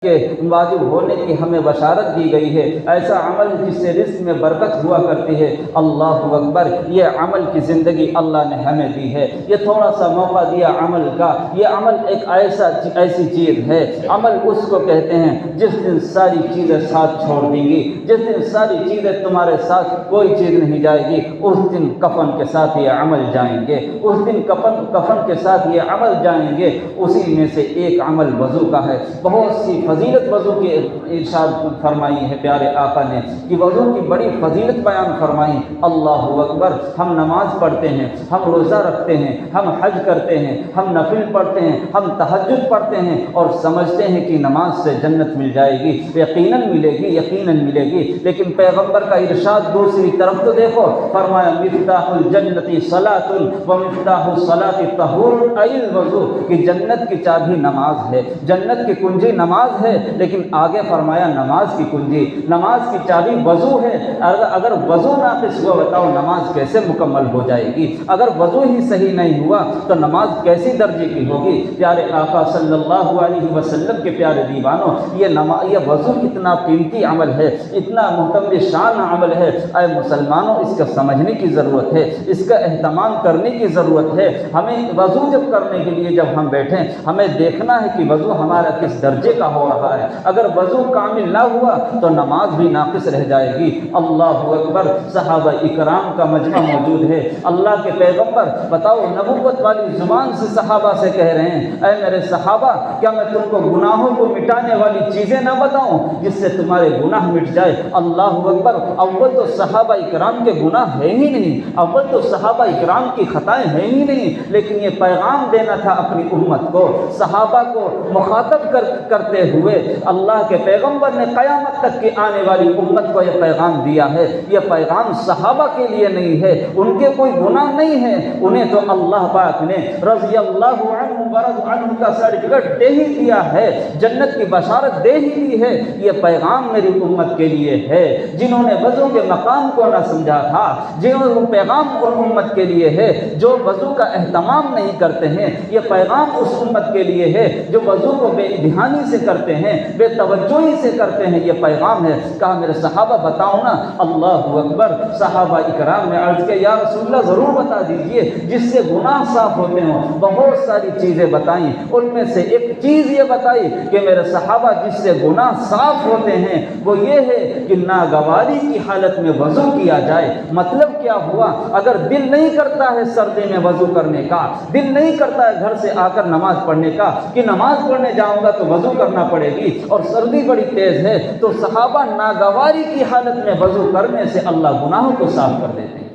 के वाजिब होने की हमें बशारत दी गई है। ऐसा अमल जिससे रिस्क में बरकत हुआ करती है। अल्लाहु अकबर, ये अमल की ज़िंदगी अल्लाह ने हमें दी है। ये थोड़ा सा मौका दिया अमल का। ये अमल एक ऐसी चीज़ है, अमल उसको कहते हैं जिस दिन सारी चीज़ें साथ छोड़ देंगी, जिस दिन सारी चीज़ें तुम्हारे साथ कोई चीज़ नहीं जाएगी, उस दिन कफन के साथ ये अमल जाएंगे। उस दिन कफन के साथ ये अमल जाएंगे। उसी में से एक अमल वज़ू का है। बहुत सी फजीलत वज़ू की इरशाद फरमाई है प्यारे आका ने कि वज़ू की बड़ी फजीलत बयान फरमाई। अल्लाहु अकबर, हम नमाज पढ़ते हैं, हम रोज़ा रखते हैं, हम हज करते हैं, हम नफिल पढ़ते हैं, हम तहज्जुद पढ़ते हैं और समझते हैं कि नमाज से जन्नत मिल जाएगी। यकीनन मिलेगी, यकीनन मिलेगी। लेकिन पैगम्बर का इरशाद दूसरी तरफ तो देखो, फरमाया मिफ्ताहुल जन्नति सलातुन व मिफ्ताहुस सलाति तहूरुन अल वज़ू, कि जन्नत की चाबी नमाज है, जन्नत की कुंजी नमाज है। लेकिन आगे फरमाया नमाज की कुंजी, नमाज की चाबी वज़ू है। अगर वज़ू नाक़िस हुआ, बताओ नमाज कैसे मुकम्मल हो जाएगी? अगर वज़ू ही सही नहीं हुआ तो नमाज कैसी दर्जे की होगी? प्यारे आका सल्लल्लाहु अलैहि वसल्लम के प्यारे दीवानों, ये वज़ू इतना कीमती अमल है, इतना मुहतरम शान अमल है। ऐ मुसलमानों, इसका समझने की ज़रूरत है, इसका एहतमाम करने की ज़रूरत है। हमें वज़ू जब करने के लिए जब हम बैठें, हमें देखना है कि वज़ू हमारा किस दर्जे का हो रहा है। अगर वज़ू कामिल ना हुआ तो नमाज भी नाक़िस रह जाएगी। अल्लाहु अकबर, सहाबा इकराम का मजमा मौजूद है। अल्लाह के पैगम्बर बताओ नबुव्वत वाली ज़ुबान से सहाबा से कह रहे हैं, ऐ मेरे सहाबा, क्या मैं तुमको गुनाहों को मिटाने वाली चीज़ें ना बताऊं जिससे तुम्हारे गुनाह मिट जाए? अल्लाहु अकबर, अव्वल तो सहाबा इकराम के गुनाह है ही नहीं, अव्वल तो सहाबा इकराम की ख़ताएँ हैं ही नहीं, लेकिन ये पैगाम देना था अपनी उम्मत को। सहाबा को मुखातब करते हुए अल्लाह के पैगम्बर ने क़यामत तक की आने वाली उम्मत को यह पैगाम दिया है। यह पैगाम सहाबा के लिए नहीं है, उनके कोई गुनाह नहीं है, उन्हें तो अल्लाह पाक ने रज़ियल्लाहु अन्हु व रज़ू अन्हु का सर्टिफिकेट दे ही दिया है, जन्नत की बशारत दे ही दी है। यह पैगाम मेरी उम्मत के लिए है जिन्होंने वज़ू के मकाम को न समझा था, जिन्होंने पैगाम उन उम्मत के लिए है जो वज़ू का एहतमाम नहीं करते हैं। यह पैगाम उस उम्मत के लिए है जो वज़ू को बेध्यानी से करते हैं, बेतवज्जोही से करते हैं। ये पैगाम है। कहा मेरे सहाबा बताओ ना। अल्लाहु अकबर, सहाबा इकराम ने अर्ज़ किया या रसूलल्लाह ज़रूर बता दीजिए जिससे गुनाह साफ़ होते हों। बहुत सारी चीज़ें बताई, उनमें से एक चीज़ ये बताई कि मेरे सहाबा जिससे गुनाह साफ़ होते हैं वो ये है कि नागवारी की हालत में वज़ू किया जाए। मतलब क्या हुआ? अगर दिल नहीं करता है सर्दी में वज़ू करने का, दिल नहीं करता है घर से आकर नमाज पढ़ने का कि नमाज पढ़ने जाऊंगा तो वज़ू करना पड़ेगी और सर्दी बड़ी तेज़ है, तो सहाबा नागवारी की हालत में वज़ू करने से अल्लाह गुनाहों को साफ कर देते हैं।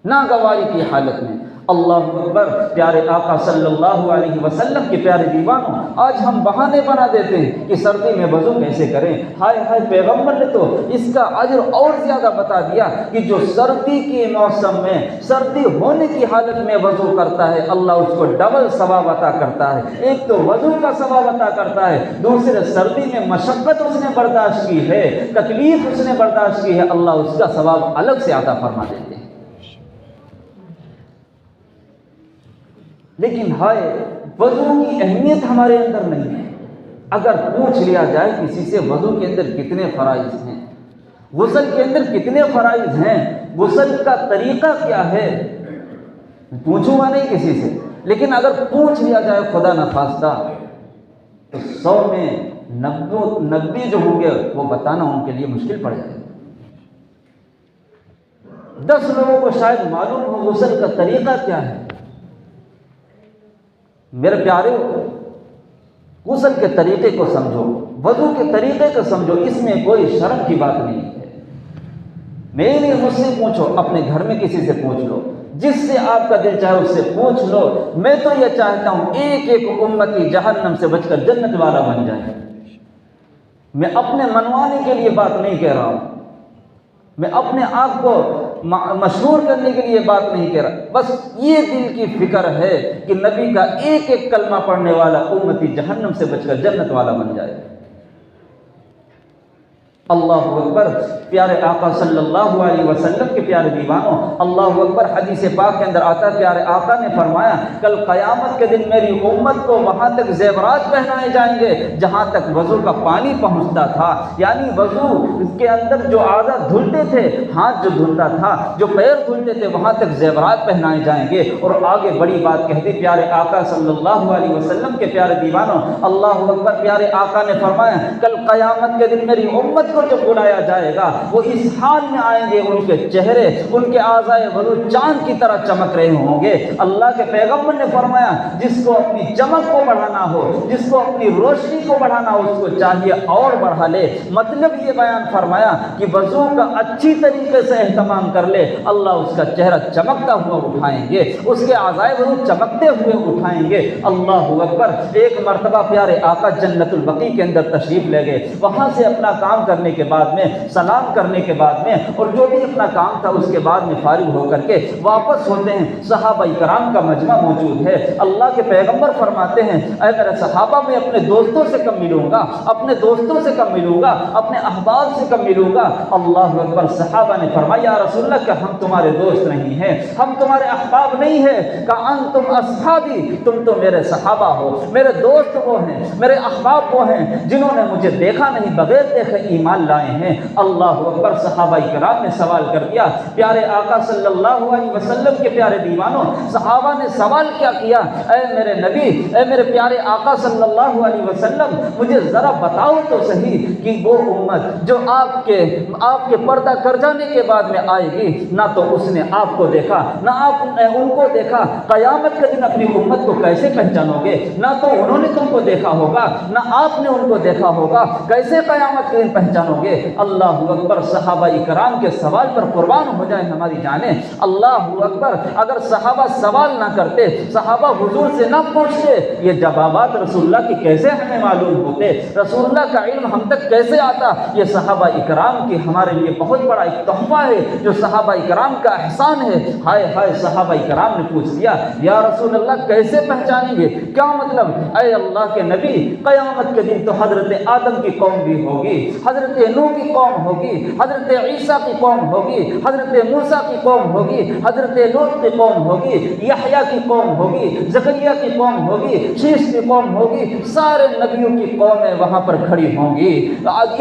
नागवारी की हालत में। अल्लाहु अकबर, प्यारे आका सल्लल्लाहु अलैहि वसल्लम के प्यारे दीवानों, आज हम बहाने बना देते हैं कि सर्दी में वज़ू कैसे करें। हाय हाय, पैगम्बर ने तो इसका अजर और ज़्यादा बता दिया कि जो सर्दी के मौसम में, सर्दी होने की हालत में वज़ू करता है, अल्लाह उसको डबल सवाब अता करता है। एक तो वज़ू का सवाब अता करता है, दूसरे सर्दी में मशक्क़त उसने बर्दाश्त की है, तकलीफ़ उसने बर्दाश्त की है, अल्लाह उसका सवाब अलग से अता फरमा देते हैं। लेकिन हाय, वज़ू की अहमियत हमारे अंदर नहीं है। अगर पूछ लिया जाए किसी से वज़ू के अंदर कितने फ़राइज़ हैं, गुस्ल के अंदर कितने फ़राइज़ हैं, गुस्ल का तरीक़ा क्या है, पूछूंगा नहीं किसी से। लेकिन अगर पूछ लिया जाए खुदा न खास्ता तो 100 में 90 जो होंगे वो बताना उनके लिए मुश्किल पड़ जाएगा। 10 लोगों को शायद मालूम हो गुस्ल का तरीक़ा क्या है। मेरे प्यारे, गुस्ल के तरीक़े को समझो, वज़ू के तरीक़े को समझो, इसमें कोई शर्म की बात नहीं है। मेरे मुझसे पूछो, अपने घर में किसी से पूछ लो, जिससे आपका दिल चाहे उससे पूछ लो। मैं तो ये चाहता हूँ एक एक उम्मती जहन्नम से बचकर जन्नत वाला बन जाए। मैं अपने मनवाने के लिए बात नहीं कह रहा हूँ, मैं अपने आप को मशहूर करने के लिए बात नहीं कह रहा। बस ये दिल की फिक्र है कि नबी का एक एक कलमा पढ़ने वाला उम्मती जहन्नम से बचकर जन्नत वाला बन जाए। अल्लाहु अकबर। प्यारे आका सल्लल्लाहु अलैहि वसल्लम के प्यारे दीवानों, अल्लाहु अकबर। हदीस पाक के अंदर आता है, प्यारे आका ने फरमाया, कल क़यामत के दिन मेरी उम्मत को वहाँ तक ज़ेवरात पहनाए जाएंगे जहाँ तक वज़ू का पानी पहुँचता था। यानी वज़ू के अंदर जो आज़ा धुलते थे, हाथ जो धुलता था, जो पैर धुलते थे, वहाँ तक ज़ेवरात पहनाए जाएंगे। और आगे बड़ी बात कहती प्यारे आका सल्लल्लाहु अलैहि वसल्लम के प्यारे दीवानों, अल्लाहु अकबर। प्यारे आका ने फरमाया, कल क़यामत के दिन मेरी उम्मत को जब बुलाया जाएगा, वो इस हाल में आएंगे, उनके चेहरे, उनके आज़ाए वज़ू चांद की तरह चमक रहे होंगे। अल्लाह के पैगम्बर ने फरमाया, जिसको अपनी चमक को बढ़ाना हो, जिसको अपनी रोशनी को बढ़ाना हो, उसको चाहिए और बढ़ा ले। मतलब ये बयान फरमाया कि वज़ू का अच्छी तरीके से एहतमाम कर ले, अल्लाह उसका चेहरा चमकता हुआ उठाएंगे, उसके आज़ाए वज़ू चमकते हुए उठाएंगे। अल्लाहु अकबर। एक मरतबा प्यारे आका जन्नतुल बकी के अंदर तशरीफ़ ले गए। वहाँ से अपना काम करने के बाद में, सलाम करने के बाद में, और जो भी अपना काम था उसके बाद में फारिग होकर के वापस होते हैं। सहाबाई कराम का मजमा मौजूद है। अल्लाह के पैगंबर फरमाते हैं, ऐ मेरे सहाबा, मैं अपने दोस्तों से कब मिलूंगा, अपने दोस्तों से कब मिलूंगा, अपने अहबाब से कब मिलूंगा। अल्लाह अकबर। सहाबा ने फरमाया, या रसूलल्लाह, कि हम तुम्हारे दोस्त नहीं हैं, हम तुम्हारे अहबाब नहीं है। कहा तुम अस्हाबी, तुम तो मेरे सहाबा हो, मेरे दोस्त वो हैं, मेरे अहबाब वो हैं जिन्होंने मुझे देखा नहीं, बगैर देखे ईमान लाए हैं। अल्लाहु अकबर। सहाबाई कराम ने सवाल कर दिया, प्यारे आका सल्लल्लाहु अलैहि वसल्लम के प्यारे दीवानों, सहाबा ने सवाल क्या किया, ऐ मेरे नबी, ऐ मेरे प्यारे आका सल्लल्लाहु अलैहि वसल्लम, मुझे ज़रा बताओ तो सही कि वो उम्मत जो आपके पर्दा कर जाने के बाद में आएगी, ना तो उसने आपको देखा, ना आपने उनको देखा, क़यामत के दिन अपनी उम्मत को कैसे पहचानोगे? ना तो उन्होंने तुमको देखा होगा, ना आपने उनको देखा होगा, कैसे क़यामत के दिन पहचानोगे? अल्लाहु अकबर। सहाबा इकराम के सवाल पर कुर्बान हो जाए हमारी जानें। अल्लाहु अकबर। अगर सहाबा सवाल ना करते, सहाबा हुजूर से ना पूछते, ये जवाबात रसूलुल्लाह की कैसे हमें मालूम होते, रसूलुल्लाह का इल्म हम तक कैसे आता? ये सहाबा इकराम की हमारे लिए बहुत बड़ा एक तोहफा है, जो सहाबा इकराम का एहसान है। हाय हाय, सहाबा इकराम ने पूछ लिया, या रसूलुल्लाह कैसे पहचानेंगे? क्या मतलब? ऐ अल्लाह के नबी, क़यामत के दिन तो हजरत आदम की कौम भी होगी, हजरत नूह की कौम होगी, हजरत ईसा की कौम होगी, हजरत मूसा की कौम होगी, हजरत लूत की कौम होगी, यहया की कौम होगी, ज़करिया की कौम होगी, शीश की कौम होगी, सारे नबियों की कौमें वहाँ पर खड़ी होंगी।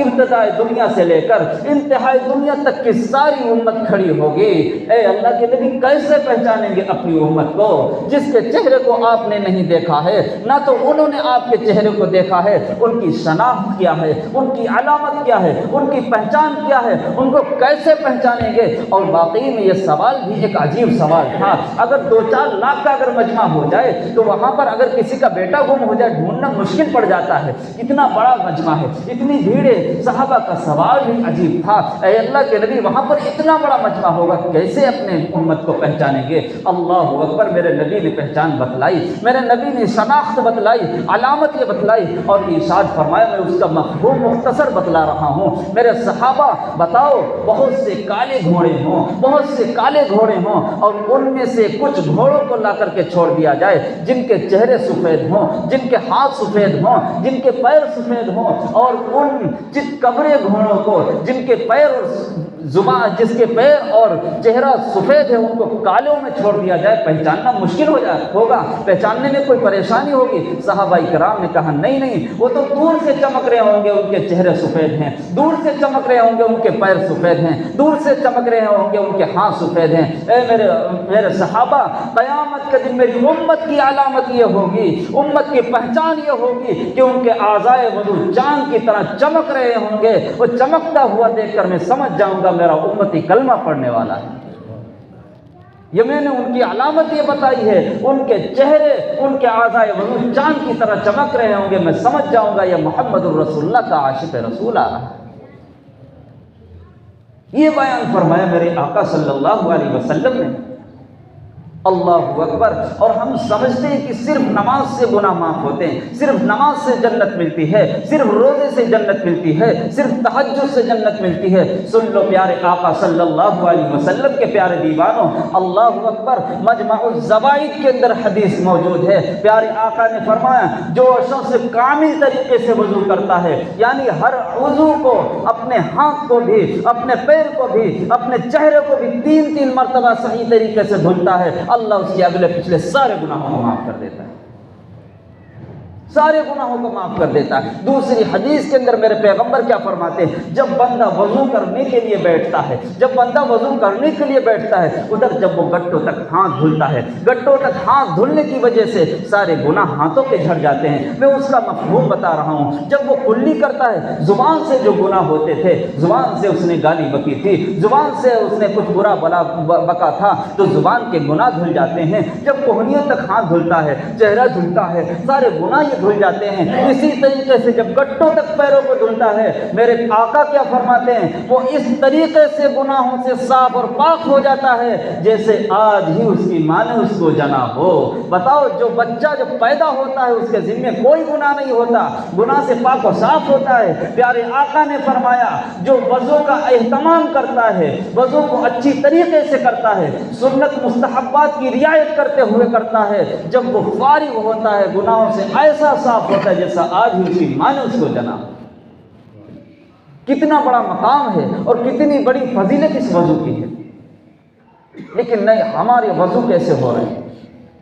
इब्तिदाई दुनिया से लेकर इंतहाई दुनिया तक की सारी उम्मत खड़ी होगी। ए अल्लाह के नबी, कैसे पहचानेंगे अपनी उम्मत को, जिसके चेहरे को आपने नहीं देखा है, ना तो उन्होंने आपके चेहरे को देखा है? उनकी शनाख्त क्या है, उनकी अलामत क्या है, उनकी पहचान क्या है, उनको कैसे पहचानेंगे? और वाकई में ये सवाल भी एक अजीब सवाल था। अगर 2-4 लाख का अगर मजमा हो जाए तो वहाँ पर अगर किसी का बेटा गुम हो जाए, ढूंढना मुश्किल पड़ जाता है। इतना बड़ा मजमा है, इतनी भीड़ है। सहाबा का सवाल भी अजीब था, ऐ अल्लाह के नबी, वहाँ पर इतना बड़ा मजमा होगा, कैसे अपने उम्मत को पहचानेंगे? अल्लाहु अकबर। मेरे नबी ने पहचान बतलाई, मेरे नबी ने शनाख्त बतलाई, अलामत ये बतलाई, और इरशाद फरमाया, मैं उसका मफ़हूम मुख्तसर बतला रहा हूँ। मेरे सहाबा बताओ, बहुत से काले घोड़े हों, बहुत से काले घोड़े हों, और उनमें से कुछ घोड़ों को ला करके छोड़ दिया जाए, जिनके चेहरे सफ़ेद हों, जिनके हाथ सफ़ेद हों, जिनके पैर सफ़ेद हों, और उन चितकबरे घोड़ों को जिनके पैर और जुबान, जिसके पैर और चेहरा सफ़ेद है, उनको कालों में छोड़ दिया जाए, पहचानना मुश्किल होगा, पहचानने में कोई परेशानी होगी। सहाबा इकराम ने कहा, नहीं नहीं, वो तो दूर से चमक रहे होंगे, उनके चेहरे सफ़ेद हैं, दूर से चमक रहे होंगे, उनके पैर सफ़ेद हैं, दूर से चमक रहे होंगे, उनके हाथ सफ़ेद हैं। मेरे सहाबा, क़यामत के दिन मेरी उम्मत की अलामत ये होगी, उम्मत की पहचान ये होगी कि उनके आज़ाए वज़ू चाँद की तरह चमक रहे होंगे। वो चमकता हुआ देखकर मैं समझ जाऊँगा मेरा उम्मती कलमा पढ़ने वाला है। ये मैंने उनकी अलामत ये बताई है, उनके चेहरे, उनके आज़ाए वज़ू चाँद की तरह चमक रहे होंगे, मैं समझ जाऊँगा ये मुहम्मदुर रसूलुल्लाह का आशिक़ रसूल आ रहा है। ये बयान फरमाया मेरे आका सल्लल्लाहु अलैहि वसल्लम ने। अल्लाहु अकबर। और हम समझते हैं कि सिर्फ नमाज से गुनाह माफ़ होते हैं, सिर्फ नमाज से जन्नत मिलती है, सिर्फ रोज़े से जन्नत मिलती है, सिर्फ तहज्जुद से जन्नत मिलती है। सुन लो प्यारे आका सल्लल्लाहु अलैहि वसल्लम के प्यारे दीवानों, अल्लाहु अकबर, मजमाउल ज़वाइद के अंदर हदीस मौजूद है। प्यारे आका ने फरमाया, जो शख्स कामिल तरीके से वज़ू करता है, यानी हर वज़ू को, अपने हाथ को भी, अपने पैर को भी, अपने चेहरे को भी 3-3 मरतबा सही तरीके से धुलता है, अल्लाह उसके अगले पिछले सारे गुनाहों को माफ कर देता है, सारे गुनाहों को माफ कर देता है। दूसरी हदीस के अंदर मेरे पैगंबर क्या फरमाते हैं, जब बंदा वजू करने के लिए बैठता है, जब बंदा वजू करने के लिए बैठता है, उधर जब वो गट्टों तक हाथ धुलता है, गट्टों तक हाथ धुलने की वजह से सारे गुनाह हाथों पे झड़ जाते हैं। मैं उसका मफहूम बता रहा हूँ। जब वो कुल्ली करता है, जुबान से जो गुनाह होते थे, जुबान से उसने गाली बकी थी, जुबान से उसने कुछ बुरा भला बका था, तो जुबान के गुनाह धुल जाते हैं। जब कोहनियों तक हाथ धुलता है, चेहरा धुलता है, सारे गुनाह धुल जाते हैं। इसी तरीके से जब गट्टों तक पैरों को धुलता है, मेरे आका क्या फरमाते हैं, वो इस तरीके से गुनाहों से साफ और पाक हो जाता है जैसे आज ही उसकी माँ ने उसको जना हो। बताओ, जो बच्चा जब पैदा होता है उसके जिम्मे कोई गुनाह नहीं होता, गुनाह से पाक और साफ होता है। प्यारे आका ने फरमाया, जो वज़ू का एहतमाम करता है, वज़ू को अच्छी तरीके से करता है, सुन्नत मुस्तहब्बात की रियायत करते हुए करता है, जब वो फारिग होता है गुनाहों से ऐसा साफ होता है जैसा आज ही उसकी माँ ने उसको जना। कितना बड़ा मकाम है और कितनी बड़ी फजीलत इस वजू की है। लेकिन नहीं, हमारे वजू कैसे हो रहे हैं?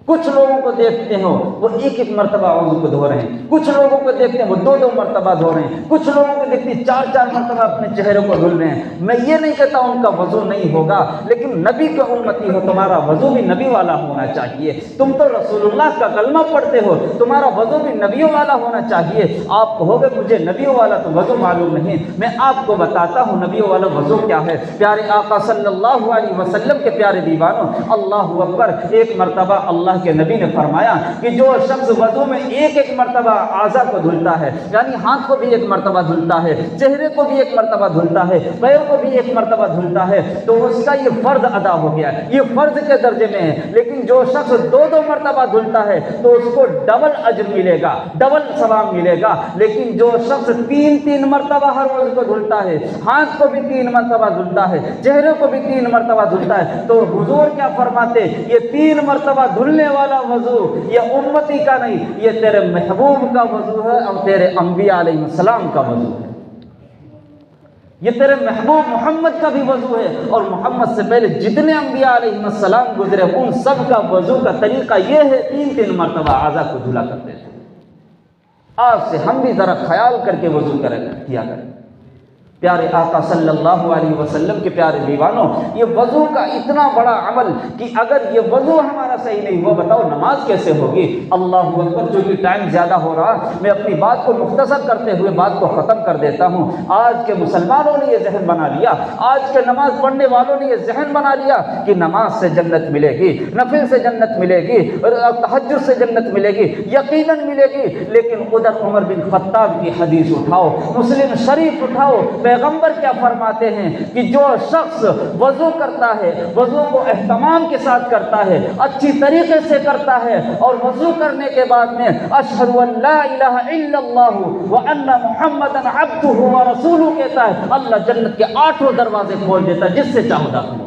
कुछ लोगों को देखते हो वो 1-1 मरतबा वज़ू को धो रहे हैं, कुछ लोगों को देखते हैं वो 2-2 मरतबा धो रहे हैं, कुछ लोगों को देखते हैं 4-4 मरतबा अपने चेहरे को धुल रहे हैं। मैं ये नहीं कहता उनका वज़ू नहीं होगा, लेकिन नबी के उम्मती हो, तुम्हारा वज़ू भी नबी वाला होना चाहिए। तुम तो रसूलुल्लाह का कलमा पढ़ते हो, तुम्हारा वज़ू भी नबियों वाला होना चाहिए। आप कहोगे मुझे नबियों वाला तो वज़ू मालूम नहीं, मैं आपको बताता हूँ नबियों वाला वज़ू क्या है। प्यारे आका सल्लल्लाहु अलैहि वसल्लम के प्यारे दीवानों, अल्लाहु अकबर, एक मरतबा अल्लाह के नबी ने फरमाया कि जो शख्स वज़ू में 1-1 मरतबा आज़ा को धुलता है, यानी हाथ को भी 1 मरतबा धुलता है, चेहरे को भी 1 मरतबा धुलता है, पैर को भी 1 मरतबा धुलता है, तो उसका ये फ़र्ज अदा हो गया, ये फ़र्ज के दर्जे में है। लेकिन जो शख्स 2-2 मरतबा धुलता है तो उसको डबल अजर मिलेगा, डबल सवाब मिलेगा। लेकिन जो शख्स 3-3 मरतबा हर रोज़ को धुलता है, हाथ को भी 3 मरतबा धुलता है, चेहरे को भी 3 मरतबा धुलता है, तो हुजूर क्या फरमाते, ये 3 मरतबा धुलने वाला वज़ू ये उम्मती का नहीं, ये तेरे महबूब का वज़ू है और तेरे अंबिया अलैहिस्सलाम का वज़ू है। ये तेरे महबूब मोहम्मद का भी वज़ू है और मोहम्मद से पहले जितने अंबिया अलैहिस्सलाम गुजरे उन सब का वज़ू का तरीका ये है, 3-3 मरतबा आज़ा को धुला करते थे। आज से हम भी ज़रा ख्याल करके वज़ू किया करें। प्यारे आका सल्लल्लाहु अलैहि वसल्लम के प्यारे दीवानों, ये वज़ू का इतना बड़ा अमल कि अगर ये वज़ू हमारा सही नहीं हुआ, बताओ नमाज कैसे होगी। अल्लाहु अकबर। जो कि टाइम ज़्यादा हो रहा, मैं अपनी बात को मुख्तसर करते हुए बात को ख़त्म कर देता हूँ। आज के मुसलमानों ने ये जहन बना लिया, आज के नमाज पढ़ने वालों ने ये जहन बना लिया कि नमाज से जन्नत मिलेगी, नफिल से जन्नत मिलेगी, तहज्जुद से जन्नत मिलेगी, यकीनन मिलेगी। लेकिन उधर उमर बिन खत्ताब की हदीस उठाओ, मुस्लिम शरीफ उठाओ, पैगंबर क्या फरमाते हैं कि जो शख्स वज़ू करता है, वज़ू को एहतमाम के साथ करता है, अच्छी तरीके से करता है और वज़ू करने के बाद में अशहदु अन ला इलाहा इल्लल्लाहु व अन्ना मुहम्मदन अब्दुहु व रसूलुहु कहता है, अल्लाह जन्नत के 8 दरवाजे खोल देता है, जिससे चाहो दाखिल हो।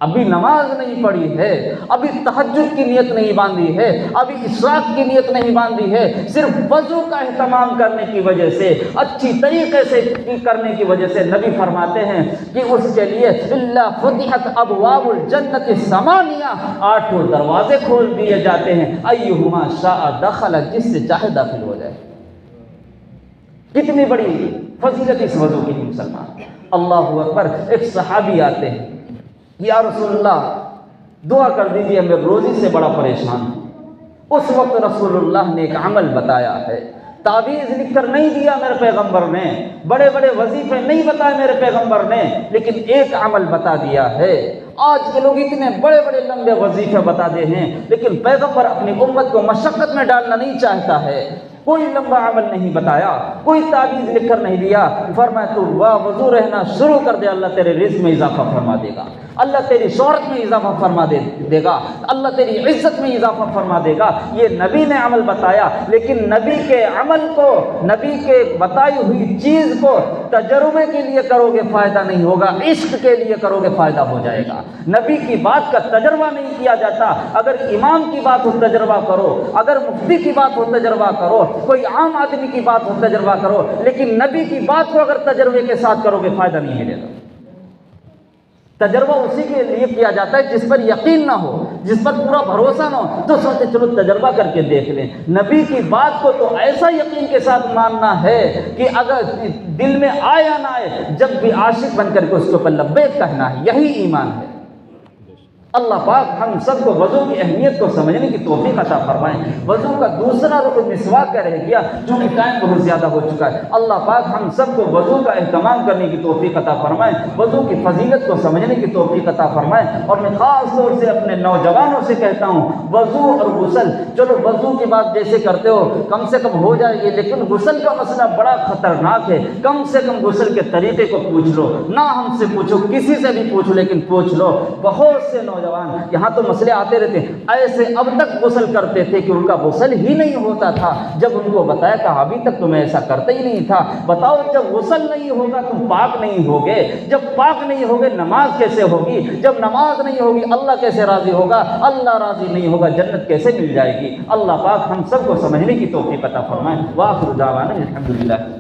अभी नमाज नहीं पढ़ी है, अभी तहज्जुद की नियत नहीं बांधी है, अभी इशराक की नियत नहीं बांधी है, सिर्फ वज़ू का एहतमाम करने की वजह से, अच्छी तरीके से करने की वजह से नबी फरमाते हैं कि उसके लिए इल्ला फुतिहत अबवाबुल जन्नति समानिया, 8 दरवाजे खोल दिए जाते हैं, अय्युहुमा शाअ दखल, जिससे चाहे दाखिल हो जाए। कितनी बड़ी फजीलत इस वज़ू की मुसलमान। अल्लाहु अकबर। एक सहाबी आते हैं, या रसूलुल्लाह दुआ कर दीजिए, मैं रोज़ी से बड़ा परेशान हूँ। उस वक्त रसूलुल्लाह ने एक अमल बताया है, तावीज़ लिख कर नहीं दिया मेरे पैगंबर ने, बड़े बड़े वजीफे नहीं बताए मेरे पैगंबर ने, लेकिन एक अमल बता दिया है। आज के लोग इतने बड़े बड़े लंबे वजीफे बता दे हैं, लेकिन पैगंबर अपनी उम्मत को मशक्क़त में डालना नहीं चाहता है। कोई लंबा अमल नहीं बताया, कोई तावीज़ लिखकर नहीं दिया, फरमाया तू वज़ू रहना शुरू कर दे, अल्लाह तेरे रिज़्क़ में इजाफा फरमा देगा। अल्लाह तेरी शोहरत में इजाफा फरमा देगा, अल्लाह तेरी इज्जत में इजाफा फरमा देगा। ये नबी ने अमल बताया, लेकिन नबी के अमल को, नबी के बताई हुई चीज़ को तजर्बे के लिए करोगे फ़ायदा नहीं होगा, इश्क के लिए करोगे फ़ायदा हो जाएगा। नबी की बात का तजर्बा नहीं किया जाता। अगर इमाम की बात हो तजर्बा करो, अगर मुफ्ती की बात हो तजर्बा करो, कोई आम आदमी की बात हो तजर्बा करो, लेकिन नबी की बात को अगर तजर्बे के साथ करोगे फ़ायदा नहीं मिलेगा। तजर्बा उसी के लिए किया जाता है जिस पर यकीन ना हो, जिस पर पूरा भरोसा ना हो, तो सोचते चलो तजर्बा करके देख लें। नबी की बात को तो ऐसा यकीन के साथ मानना है कि अगर दिल में आए या ना आए, जब भी आशिक बनकर के उसके ऊपर लब्बैक कहना है, यही ईमान है। अल्लाह पाक हम सबको वज़ू की अहमियत को समझने की तौफीक अता फरमाएं। वज़ू का दूसरा रुकन मिसवाक का रह गया, चूँकि टाइम बहुत ज़्यादा हो चुका है। अल्लाह पाक हम सबको वज़ू का एहतमाम करने की तौफीक अता फरमाएं, वज़ू की फजीलत को समझने की तौफीक अता फरमाएं। और मैं ख़ास तौर से अपने नौजवानों से कहता हूँ, वज़ू और गुस्ल, चलो वज़ू की बात जैसे करते हो कम से कम हो जाएगी, लेकिन गुस्ल का मसला बड़ा ख़तरनाक है। कम से कम गुस्ल के तरीके को पूछ लो, ना हमसे पूछो, किसी से भी पूछो, लेकिन पूछ लो। बहुत से नौजवान यहाँ तो मसले आते रहते हैं, ऐसे अब तक गुस्ल करते थे कि उनका गुस्ल ही नहीं होता था। जब उनको बताया कि अभी तक तुम ऐसा करते ही नहीं था, बताओ जब गुस्ल नहीं होगा तुम पाक नहीं होगे, जब पाक नहीं होगे नमाज कैसे होगी, जब नमाज नहीं होगी अल्लाह कैसे राज़ी होगा, अल्लाह राज़ी नहीं होगा जन्नत कैसे मिल जाएगी। अल्लाह पाक हम सबको समझने की तौफीक अता फरमाए। वाखिर दावाना अल्हम्दुलिल्लाह।